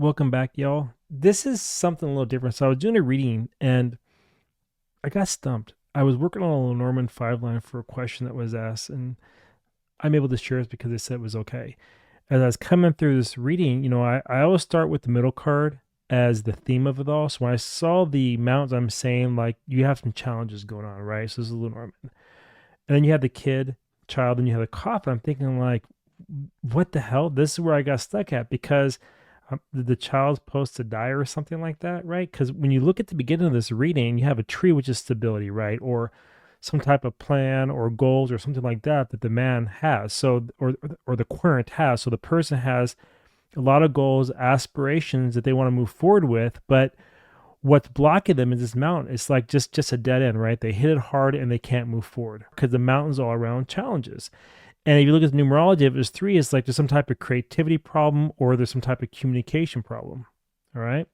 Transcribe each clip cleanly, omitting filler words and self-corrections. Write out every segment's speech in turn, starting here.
Welcome back, y'all. This is something a little different. So I was doing a reading and I got stumped. I was working on a Lenormand 5 line for a question that was asked, and I'm able to share this because they said it was okay. As I was coming through this reading, I always start with the middle card as the theme of it all. So when I saw the mountains, I'm saying, like, you have some challenges going on, right? So this is Lenormand. And then you have the child, and you have the coffin. I'm thinking, like, what the hell? This is where I got stuck at because the child's supposed to die or something like that, right? Because when you look at the beginning of this reading, you have a tree, which is stability, right? Or some type of plan or goals or something like that that the man has. So, or the querent has. So the person has a lot of goals, aspirations that they want to move forward with, but what's blocking them is this mountain. It's like just a dead end, right? They hit it hard and they can't move forward because the mountain's all around challenges. And if you look at the numerology, if it's three, it's like there's some type of creativity problem or there's some type of communication problem. All right.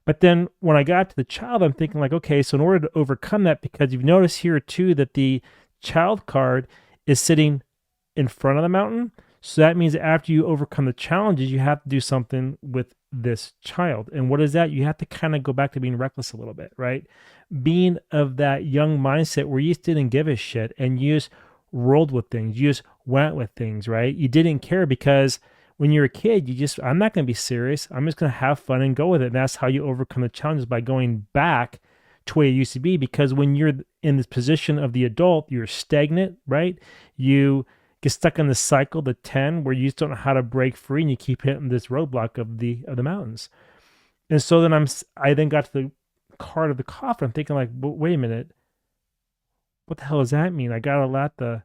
But then when I got to the child, I'm thinking, like, okay, so in order to overcome that, because you've noticed here too that the child card is sitting in front of the mountain. So that means that after you overcome the challenges, you have to do something with this child. And what is that? You have to kind of go back to being reckless a little bit, right? Being of that young mindset where you just didn't give a shit and you just rolled with things. You just went with things, right? You didn't care because when you're a kid, I'm not going to be serious. I'm just going to have fun and go with it. And that's how you overcome the challenges, by going back to where you used to be. Because when you're in this position of the adult, you're stagnant, right? You get stuck in the cycle, the 10, where you just don't know how to break free and you keep hitting this roadblock of the mountains. And so then I then got to the card of the coffin. I'm thinking, like, wait a minute, what the hell does that mean? I gotta let the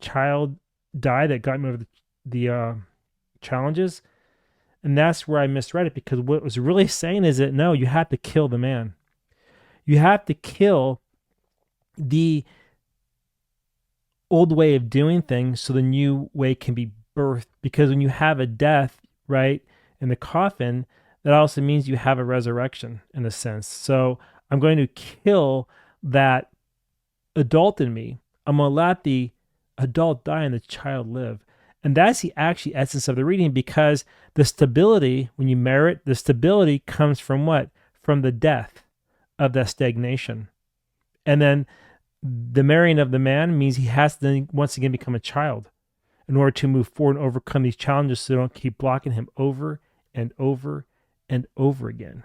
child die that got me over the challenges. And that's where I misread it, because what it was really saying is that no, you have to kill the man. You have to kill the old way of doing things so the new way can be birthed. Because when you have a death, right, in the coffin, that also means you have a resurrection in a sense. So I'm going to kill that adult in me. I'm going to let the adult die and the child live. And that's the actual essence of the reading, because the stability, when you merit, the stability comes from what? From the death of that stagnation. And then the marrying of the man means he has to then once again become a child in order to move forward and overcome these challenges so they don't keep blocking him over and over and over again.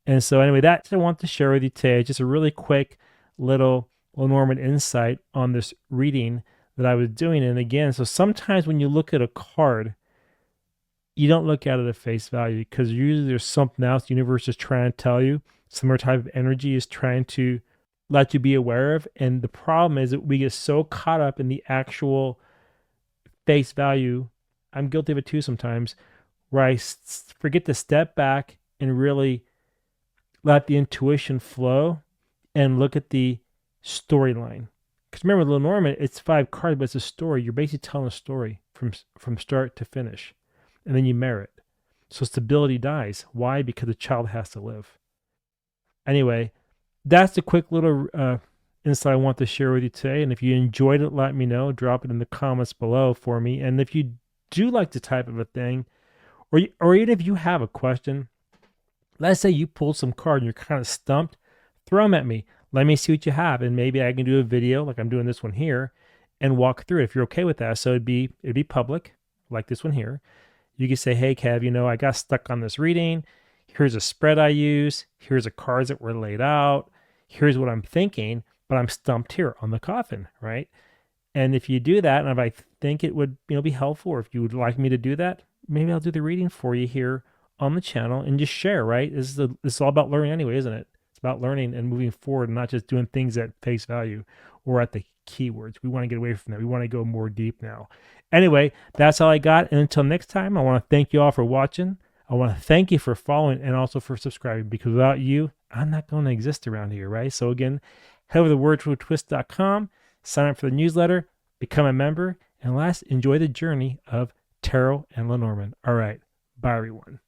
And so anyway, that's what I want to share with you today. Just a really quick little Lenormand insight on this reading that I was doing. And again, so sometimes when you look at a card, you don't look at it at face value, because usually there's something else the universe is trying to tell you. Some type of energy is trying to let you be aware of. And the problem is that we get so caught up in the actual face value. I'm guilty of it too sometimes, where I forget to step back and really let the intuition flow and look at the storyline. Because remember, Lenormand, it's 5 cards, but it's a story. You're basically telling a story from start to finish. And then you merit. So stability dies. Why? Because the child has to live. Anyway, that's the quick little insight I want to share with you today. And if you enjoyed it, let me know. Drop it in the comments below for me. And if you do like the type of a thing, or even if you have a question, let's say you pulled some card and you're kind of stumped, throw them at me. Let me see what you have, and maybe I can do a video like I'm doing this one here and walk through it if you're okay with that. So it'd be public, like this one here. You can say, hey, Kev, I got stuck on this reading. Here's a spread I use. Here's the cards that were laid out. Here's what I'm thinking, but I'm stumped here on the coffin, right? And if you do that, and if I think it would be helpful, or if you would like me to do that, maybe I'll do the reading for you here on the channel and just share, right? This is all about learning anyway, isn't it? It's about learning and moving forward and not just doing things at face value or at the keywords. We want to get away from that. We want to go more deep now. Anyway, that's all I got. And until next time, I want to thank you all for watching. I want to thank you for following and also for subscribing, because without you, I'm not going to exist around here, right? So again, head over to wordflowtwist.com, sign up for the newsletter, become a member, and last, enjoy the journey of tarot and Lenormand. All right. Bye, everyone.